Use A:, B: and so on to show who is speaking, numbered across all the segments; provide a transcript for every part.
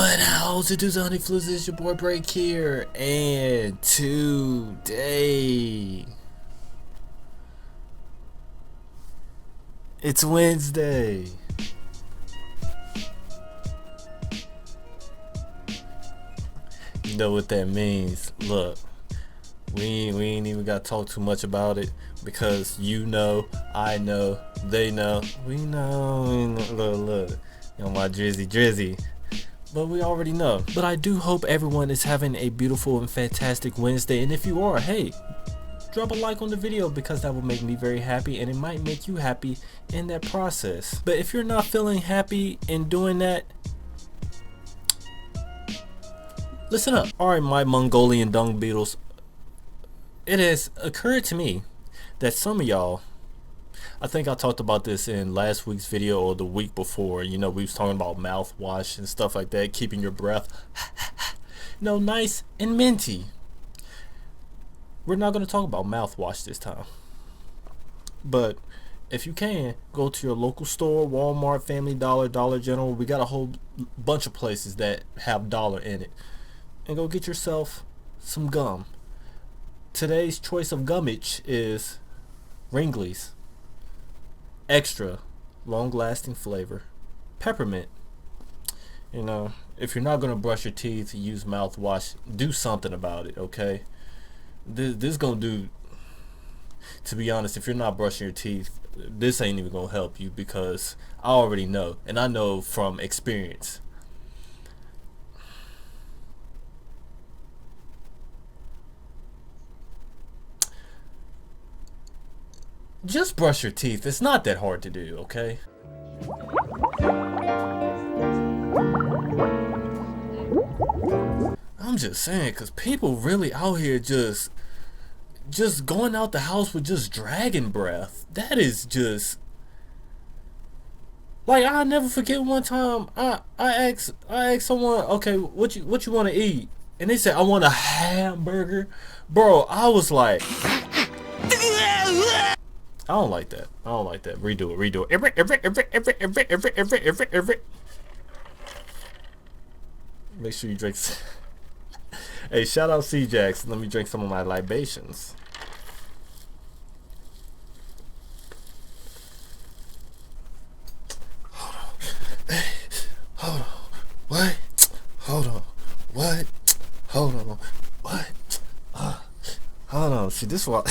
A: What else? It is Honey Flizz, it's your boy Break here, and today it's Wednesday. You know what that means. Look, we ain't even gotta talk too much about it because you know, I know, they know, we know. Look, you know my drizzy. But we already know. But I do hope everyone is having a beautiful and fantastic Wednesday. And if you are, hey, drop a like on the video because that will make me very happy and it might make you happy in that process. But if you're not feeling happy in doing that, listen up. Alright, my Mongolian dung beetles. It has occurred to me that some of y'all, I think I talked about this in last week's video or the week before. You know, we was talking about mouthwash and stuff like that, keeping your breath nice and minty. We're not going to talk about mouthwash this time. But if you can, go to your local store, Walmart, Family Dollar, Dollar General. We got a whole bunch of places that have dollar in it. And go get yourself some gum. Today's choice of gummage is Wrigley's extra long-lasting flavor peppermint. You know, if you're not gonna brush your teeth, use mouthwash, do something about it, okay? This gonna do, to be honest, if you're not brushing your teeth, this ain't even gonna help you because I already know, and I know from experience. Just brush your teeth. It's not that hard to do, okay? I'm just saying, because people really out here just going out the house with just dragon breath. That is just... Like, I'll never forget one time I asked someone, okay, what you want to eat? And they said, I want a hamburger. Bro, I was like... I don't like that. Redo it. Make sure you drink. Hey, shout out C-Jax. Let me drink some of my libations. Hold on. Hey, hold on. What? Hold on. What? Hold on. What? Hold on. See, this one.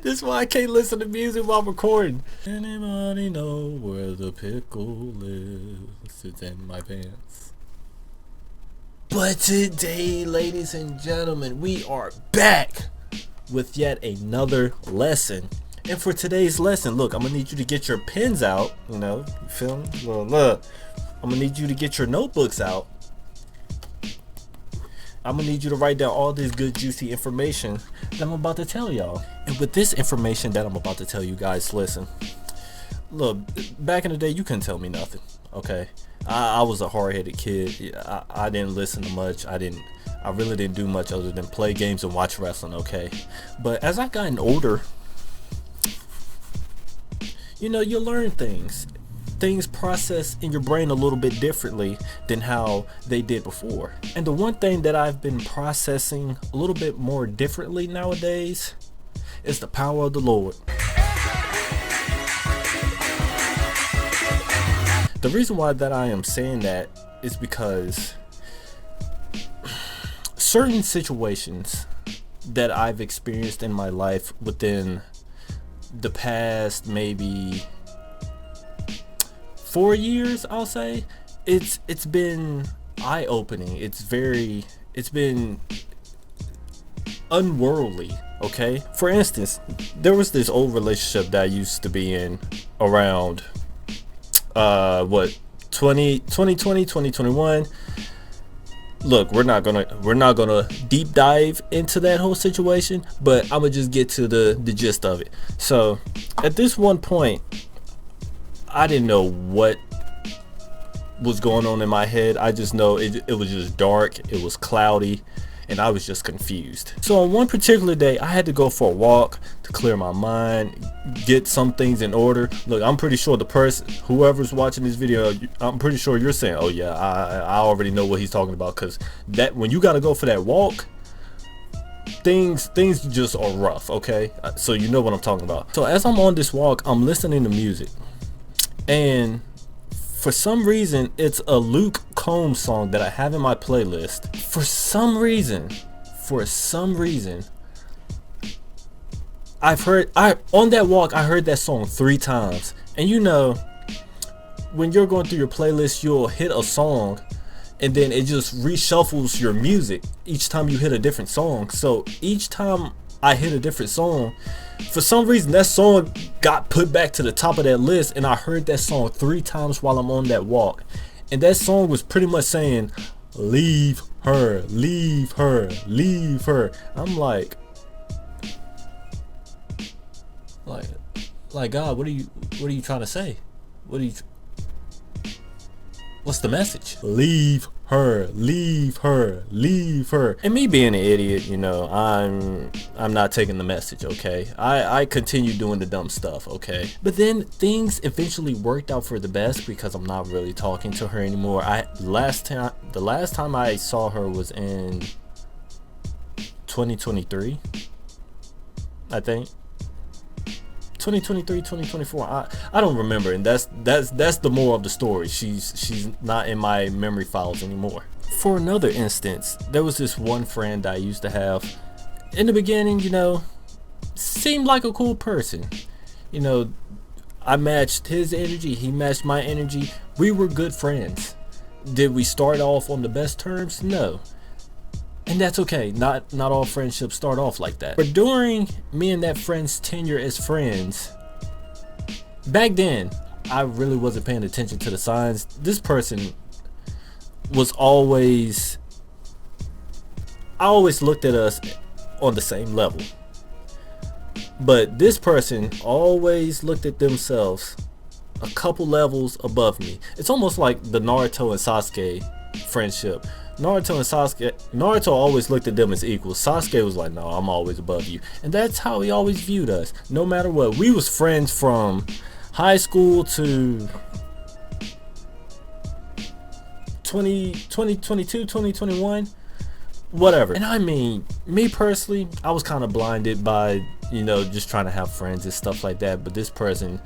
A: This is why I can't listen to music while recording. Anybody know where the pickle lives? It's in my pants. But today, ladies and gentlemen, we are back with yet another lesson. And for today's lesson, look, I'm gonna need you to get your pens out. You know, you feel me? Look, I'm gonna need you to get your notebooks out. I'm gonna need you to write down all this good juicy information that I'm about to tell y'all. And with this information that I'm about to tell you guys, listen. Look, back in the day, you couldn't tell me nothing, okay? I was a hard-headed kid. I didn't listen to much. I really didn't do much other than play games and watch wrestling, okay? But as I've gotten older, you know, you learn things. Things process in your brain a little bit differently than how they did before. And the one thing that I've been processing a little bit more differently nowadays is the power of the Lord. The reason why that I am saying that is because certain situations that I've experienced in my life within the past maybe 4 years, I'll say, it's been eye-opening. It's been unworldly, okay? For instance, there was this old relationship that I used to be in around 2020, 2021. Look, we're not gonna deep dive into that whole situation, but I'm gonna just get to the gist of it. So at this one point, I didn't know what was going on in my head. I just know it was just dark. It was cloudy. and I was just confused. So on one particular day, I had to go for a walk to clear my mind, get some things in order. Look, I'm pretty sure the person, whoever's watching this video, I'm pretty sure you're saying, oh yeah, I already know what he's talking about, because that when you got to go for that walk, things just are rough, okay? So you know what I'm talking about. So as I'm on this walk, I'm listening to music, and for some reason it's a Luke Combs song that I have in my playlist. For some reason on that walk I heard that song 3 times. And you know, when you're going through your playlist, you'll hit a song and then it just reshuffles your music each time you hit a different song. So each time I hit a different song, for some reason that song got put back to the top of that list, and I heard that song 3 times while I'm on that walk. And that song was pretty much saying, leave her, leave her, leave her. I'm like God, what are you trying to say? What's the message? Leave her, leave her, leave her. And me being an idiot, you know, I'm not taking the message, okay? I continue doing the dumb stuff, okay? But then things eventually worked out for the best, because I'm not really talking to her anymore. The last time I saw her was in 2023, I think. 2023, 2024, I don't remember, and that's the moral of the story. She's not in my memory files anymore. For another instance, there was this one friend I used to have. In the beginning, you know, seemed like a cool person. You know, I matched his energy, he matched my energy. We were good friends. Did we start off on the best terms? No. And that's okay. Not all friendships start off like that. But during me and that friend's tenure as friends, back then, I really wasn't paying attention to the signs. This person was always, I always looked at us on the same level. But this person always looked at themselves a couple levels above me. It's almost like the Naruto and Sasuke friendship. Naruto always looked at them as equals. Sasuke was like, no, I'm always above you. And that's how he always viewed us, no matter what. We was friends from high school to 2021, whatever. And I mean, me personally, I was kind of blinded by, you know, just trying to have friends and stuff like that. But this person,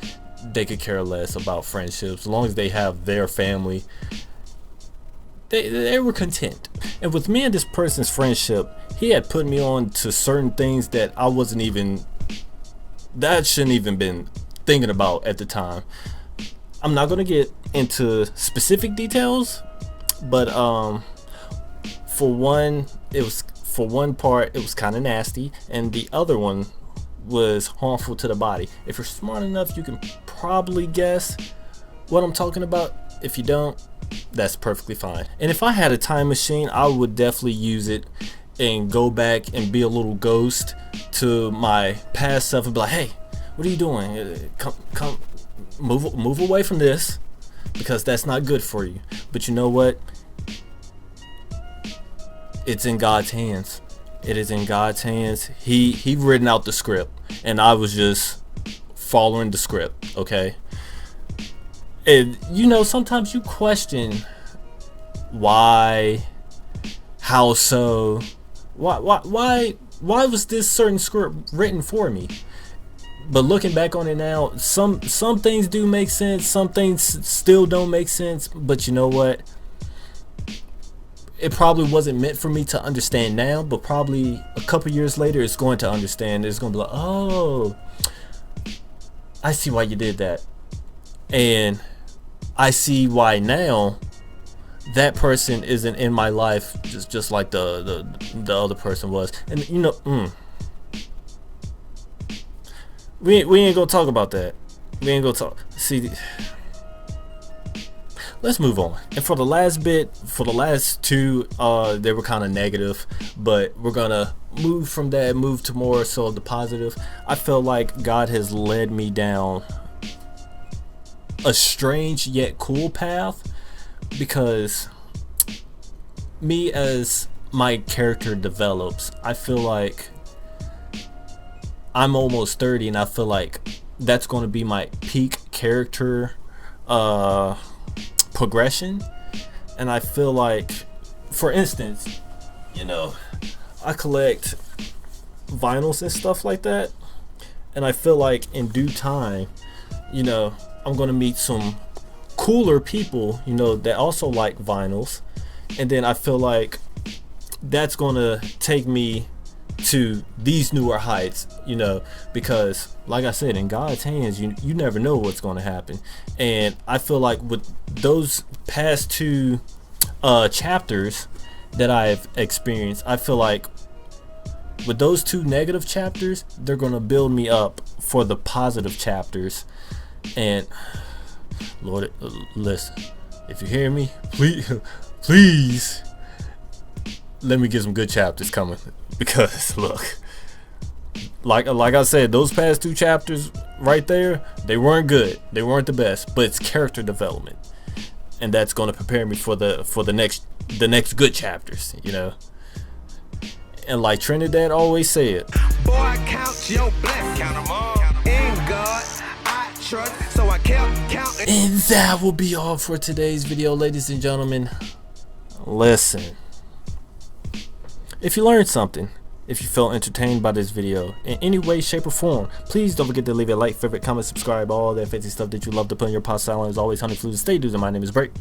A: they could care less about friendships. As long as they have their family, they were content. And with me and this person's friendship, he had put me on to certain things that I shouldn't even been thinking about at the time. I'm not gonna get into specific details, but for one part it was kind of nasty, and the other one was harmful to the body. If you're smart enough, you can probably guess what I'm talking about. If you don't, that's perfectly fine. And if I had a time machine, I would definitely use it and go back and be a little ghost to my past self and be like, hey, what are you doing? Come move away from this, because that's not good for you. But you know what? It's in God's hands. It is in God's hands. He written out the script, and I was just following the script, okay? And you know, sometimes you question why, how so, why was this certain script written for me? But looking back on it now, some things do make sense, some things still don't make sense. But you know what? It probably wasn't meant for me to understand now, but probably a couple years later it's going to understand. It's going to be like, oh, I see why you did that. And I see why now that person isn't in my life just like the other person was. And you know, we ain't gonna talk about that. We ain't gonna talk. See, let's move on. And for the last two, they were kind of negative, but we're gonna move from that, move to more so of the positive. I feel like God has led me down a strange yet cool path, because me as my character develops. I feel like I'm almost 30 and I feel like that's going to be my peak character progression. And I feel like, for instance, you know, I collect vinyls and stuff like that, and I feel like in due time, you know, I'm gonna meet some cooler people, you know, that also like vinyls, and then I feel like that's gonna take me to these newer heights, you know, because like I said, in God's hands, you never know what's going to happen. And I feel like with those past two chapters that I've experienced, I feel like with those two negative chapters, they're going to build me up for the positive chapters. And Lord, listen, if you hear me, please let me get some good chapters coming, because look, like I said, those past two chapters right there, they weren't good, they weren't the best, but it's character development, and that's going to prepare me for the next good chapters, you know. And like Trinidad always said, boy, I count your blessings, count 'em all. In God I trust, so I kept counting. And that will be all for today's video, ladies and gentlemen. Listen, if you learned something, if you felt entertained by this video in any way, shape, or form, please don't forget to leave a like, favorite, comment, subscribe, all that fancy stuff that you love to put in your pot salad. As always, honey flu, stay dudes, and my name is Break.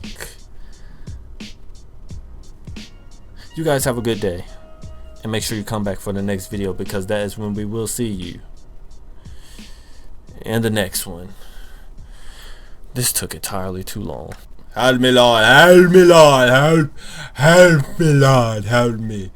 A: You guys have a good day, and make sure you come back for the next video, because that is when we will see you in the next one. This took entirely too long. Help me, Lord, help me, Lord, help me, Lord, help me.